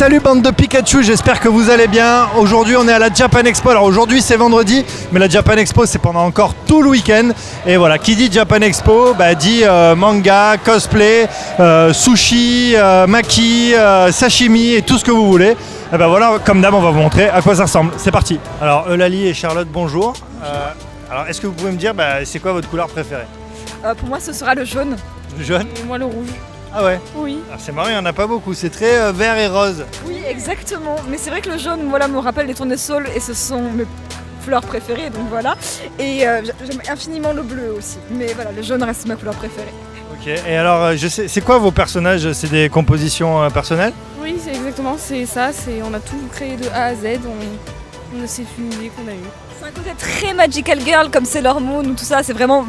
Salut bande de Pikachu, j'espère que vous allez bien. Aujourd'hui on est à la Japan Expo. Alors aujourd'hui c'est vendredi, mais la Japan Expo c'est pendant encore tout le week-end. Et voilà, qui dit Japan Expo dit manga, cosplay, sushi, maki, sashimi et tout ce que vous voulez. Et ben voilà, comme d'hab on va vous montrer à quoi ça ressemble. C'est parti. Alors Eulalie et Charlotte, bonjour. Alors est-ce que vous pouvez me dire c'est quoi votre couleur préférée? Pour moi ce sera le jaune. Le jaune? Et moi le rouge. Ah ouais? Oui. Alors c'est marrant, il n'y en a pas beaucoup, c'est très vert et rose. Oui, exactement. Mais c'est vrai que le jaune, voilà, me rappelle les tournesols et ce sont mes fleurs préférées, donc voilà. Et j'aime infiniment le bleu aussi. Mais voilà, le jaune reste ma couleur préférée. Ok, et alors c'est quoi vos personnages? C'est des compositions personnelles? Oui, c'est exactement, c'est ça. On a tout créé de A à Z. C'est une idée qu'on a eue. C'est un côté très magical girl comme Sailor Moon ou tout ça. C'est vraiment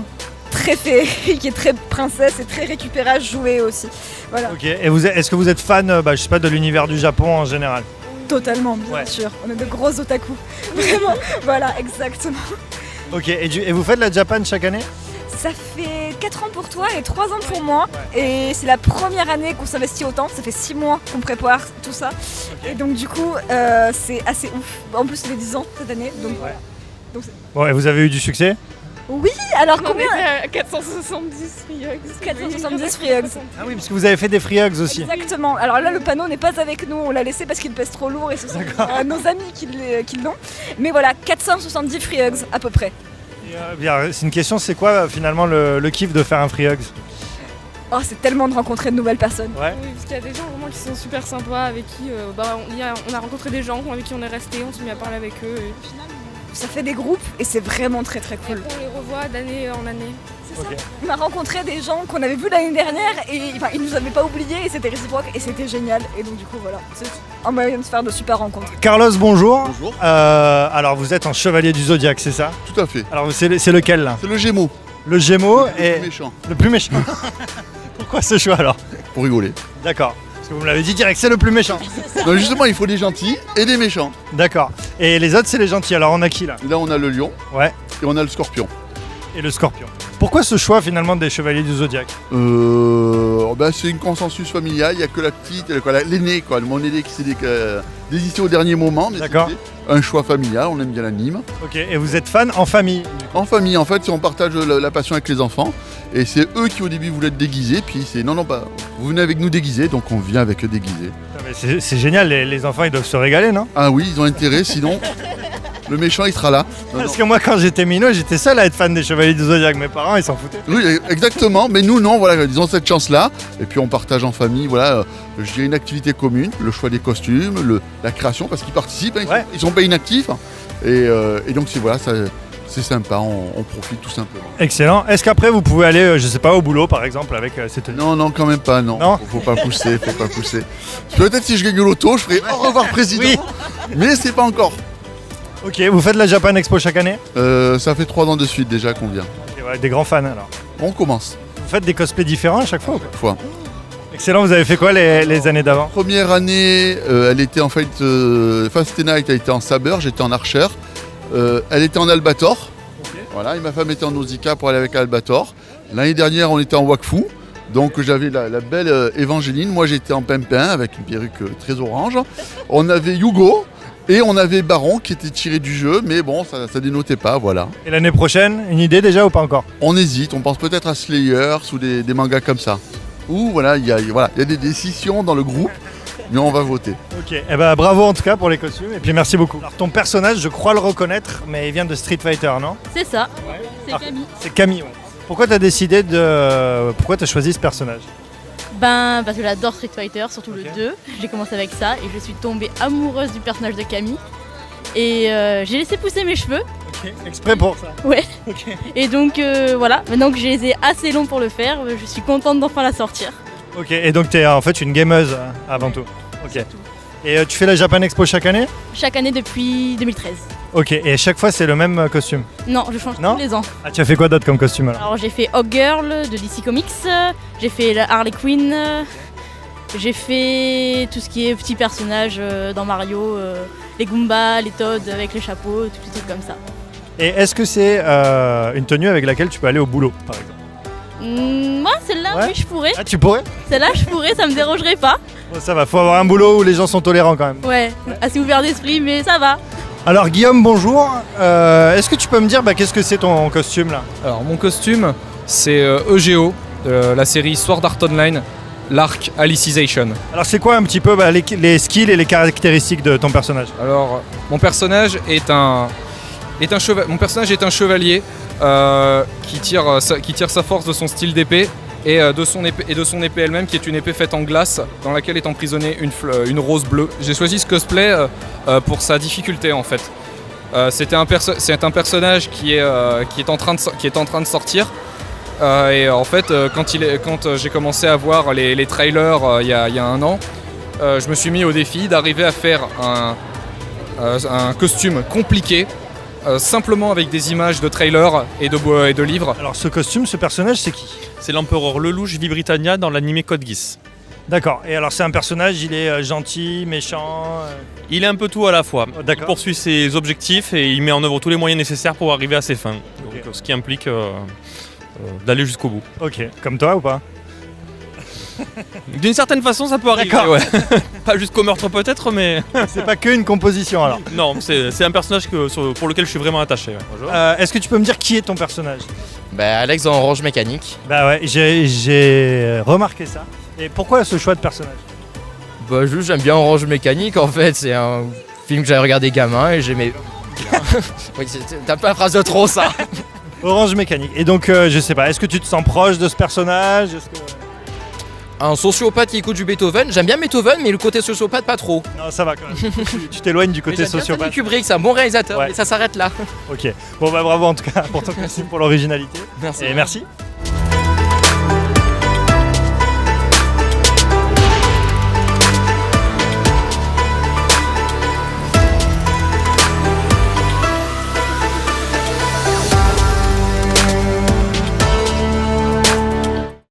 très féerique et très princesse et très récupérage jouet aussi. Voilà. Ok, et est-ce que vous êtes fan je sais pas, de l'univers du Japon en général? Totalement, bien sûr. On est de gros otaku. Vraiment, voilà, exactement. Ok, et vous faites la Japan chaque année? Ça fait 4 ans pour toi et 3 ans pour moi. Et c'est la première année qu'on s'investit autant. Ça fait 6 mois qu'on prépare tout ça. Okay. Et donc du coup, c'est assez ouf. En plus, c'est les 10 ans cette année. Donc voilà. Donc, bon, et vous avez eu du succès? Oui, alors on combien? à 470 free hugs. 470 free hugs. Ah oui, parce que vous avez fait des free hugs aussi. Exactement. Alors là, le panneau n'est pas avec nous. On l'a laissé parce qu'il pèse trop lourd et ce sont nos amis qui l'ont. Mais voilà, 470 free hugs à peu près. C'est une question, c'est quoi finalement le kiff de faire un free hugs? Oh, c'est tellement de rencontrer de nouvelles personnes. Ouais. Oui, parce qu'il y a des gens vraiment qui sont super sympas, avec qui on a rencontré des gens avec qui on est resté, on s'est mis à parler avec eux. Et ça fait des groupes et c'est vraiment très très cool. Et on les revoit d'année en année. C'est ça. On a rencontré des gens qu'on avait vus l'année dernière et ils nous avaient pas oubliés et c'était réciproque et c'était génial. Et donc du coup voilà, c'est un moyen de se faire de super rencontres. Carlos, bonjour. Bonjour. Alors vous êtes un chevalier du Zodiaque, c'est ça? Tout à fait. Alors c'est lequel là? C'est le Gémeaux. Le Gémeaux Le plus méchant. Le plus méchant. Pourquoi ce choix alors? Pour rigoler. D'accord. Parce que vous me l'avez dit direct, c'est le plus méchant. Non, justement, il faut des gentils et des méchants. D'accord. Et les autres, c'est les gentils. Alors on a qui là? Là, on a le lion. Ouais. Et on a le scorpion. Et le scorpion. Pourquoi ce choix finalement des chevaliers du Zodiaque? C'est une consensus familial. Il n'y a que la petite, l'aîné, mon aîné qui s'est désisté au dernier moment. Mais d'accord. Un choix familial, on aime bien l'anime. Ok, et vous êtes fan en famille? En famille, en fait, on partage la passion avec les enfants. Et c'est eux qui au début voulaient être déguisés. Puis c'est non, vous venez avec nous déguisés, donc on vient avec eux déguisés. C'est génial, les enfants ils doivent se régaler, non? Ah oui, ils ont intérêt, sinon le méchant il sera là. Parce que moi quand j'étais minot, j'étais seul à être fan des chevaliers du Zodiaque. Mes parents ils s'en foutaient. Oui, exactement, mais nous non, voilà, ils ont cette chance-là. Et puis on partage en famille, voilà, je dirais une activité commune, le choix des costumes, la création, parce qu'ils participent, ils sont pas inactifs. Et donc c'est sympa, on profite tout simplement. Excellent. Est-ce qu'après vous pouvez aller, je sais pas, au boulot par exemple avec ces tenues? Non, quand même pas, non. Faut pas pousser. Peut-être si je gagne l'auto, je ferai au revoir président, oui. Mais c'est pas encore. Ok, vous faites la Japan Expo chaque année? Ça fait 3 ans de suite déjà qu'on vient. Okay, ouais, des grands fans alors. On commence. Vous faites des cosplays différents à chaque fois ou quoi? Chaque fois. Excellent, vous avez fait quoi les années d'avant? Première année, elle était en fait, Fast Night a été en Saber, j'étais en Archer. Elle était en Albator. Okay. Voilà, et ma femme était en Nausicaa pour aller avec Albator. L'année dernière, on était en Wakfu. Donc j'avais la belle Évangéline. Moi, j'étais en Pimpin avec une perruque très orange. On avait Yugo et on avait Baron qui était tiré du jeu. Mais bon, ça dénotait pas, voilà. Et l'année prochaine, une idée déjà ou pas encore? On hésite, on pense peut-être à Slayers ou des mangas comme ça. Ou voilà, il y a des décisions dans le groupe. Mais on va voter. Ok, bravo en tout cas pour les costumes et puis merci beaucoup. Alors ton personnage, je crois le reconnaître, mais il vient de Street Fighter, non? C'est ça, ouais. C'est Camille. C'est Camille, ouais. Pourquoi t'as choisi ce personnage? Parce que j'adore Street Fighter, surtout le 2. J'ai commencé avec ça et je suis tombée amoureuse du personnage de Camille. Et j'ai laissé pousser mes cheveux. Ok, exprès pour ça? Ouais. Okay. Et donc voilà, maintenant que je les ai assez longs pour le faire, je suis contente d'enfin la sortir. Ok, et donc tu es en fait une gameuse avant tout. Ok. Et tu fais la Japan Expo chaque année? Chaque année depuis 2013. Ok, et chaque fois c'est le même costume? Non, je change tous les ans. Ah, tu as fait quoi d'autre comme costume alors? Alors j'ai fait Hawk Girl de DC Comics, j'ai fait la Harley Quinn, j'ai fait tout ce qui est petits personnages dans Mario, les Goombas, les Toads avec les chapeaux, tout ces trucs comme ça. Et est-ce que c'est une tenue avec laquelle tu peux aller au boulot par exemple? Moi, celle-là, Celle-là, Ouais. oui, je pourrais. Ah, tu pourrais? Celle-là, je pourrais, ça me dérangerait pas. Bon, ça va, faut avoir un boulot où les gens sont tolérants quand même. Ouais, assez ouvert d'esprit, mais ça va. Alors Guillaume, bonjour. Est-ce que tu peux me dire qu'est-ce que c'est ton costume là? Alors mon costume, c'est EGO, de la série Sword Art Online, l'arc Alicization. Alors c'est quoi un petit peu les skills et les caractéristiques de ton personnage? Alors mon personnage est un chevalier qui tire sa force de son style d'épée et de son épée elle-même, qui est une épée faite en glace dans laquelle est emprisonnée une rose bleue. J'ai choisi ce cosplay pour sa difficulté en fait. C'est un personnage qui est en train de sortir. Et en fait, quand j'ai commencé à voir les trailers il y a un an, je me suis mis au défi d'arriver à faire un costume compliqué, simplement avec des images de trailers et de livres. Alors ce costume, ce personnage, c'est qui? C'est l'empereur Lelouch Vibritannia dans l'animé Code Geass. D'accord, et alors c'est un personnage, il est gentil, méchant Il est un peu tout à la fois. Oh, Il d'accord. poursuit ses objectifs et il met en œuvre tous les moyens nécessaires pour arriver à ses fins. Ok. Donc, ce qui implique d'aller jusqu'au bout. Ok, comme toi ou pas? D'une certaine façon, ça peut arriver. D'accord. Ouais. Pas jusqu'au meurtre peut-être, mais C'est pas que une composition alors. non, c'est un personnage pour lequel je suis vraiment attaché. Ouais. Est-ce que tu peux me dire qui est ton personnage? Bah Alex dans Orange Mécanique. Bah ouais, j'ai remarqué ça. Et pourquoi ce choix de personnage? Bah juste j'aime bien Orange Mécanique en fait, c'est un film que j'avais regardé gamin et j'aimais. Oui, t'as pas la phrase de trop ça. Orange Mécanique. Et donc je sais pas, est-ce que tu te sens proche de ce personnage? Un sociopathe qui écoute du Beethoven, j'aime bien Beethoven mais le côté sociopathe pas trop. Non, ça va quand même. Tu t'éloignes du Mais côté j'aime bien sociopathe. Stanley Kubrick, c'est un bon réalisateur, Ouais. mais ça s'arrête là. Ok. Bon bah bravo en tout cas pour ton costume, pour l'originalité. Merci. Et merci.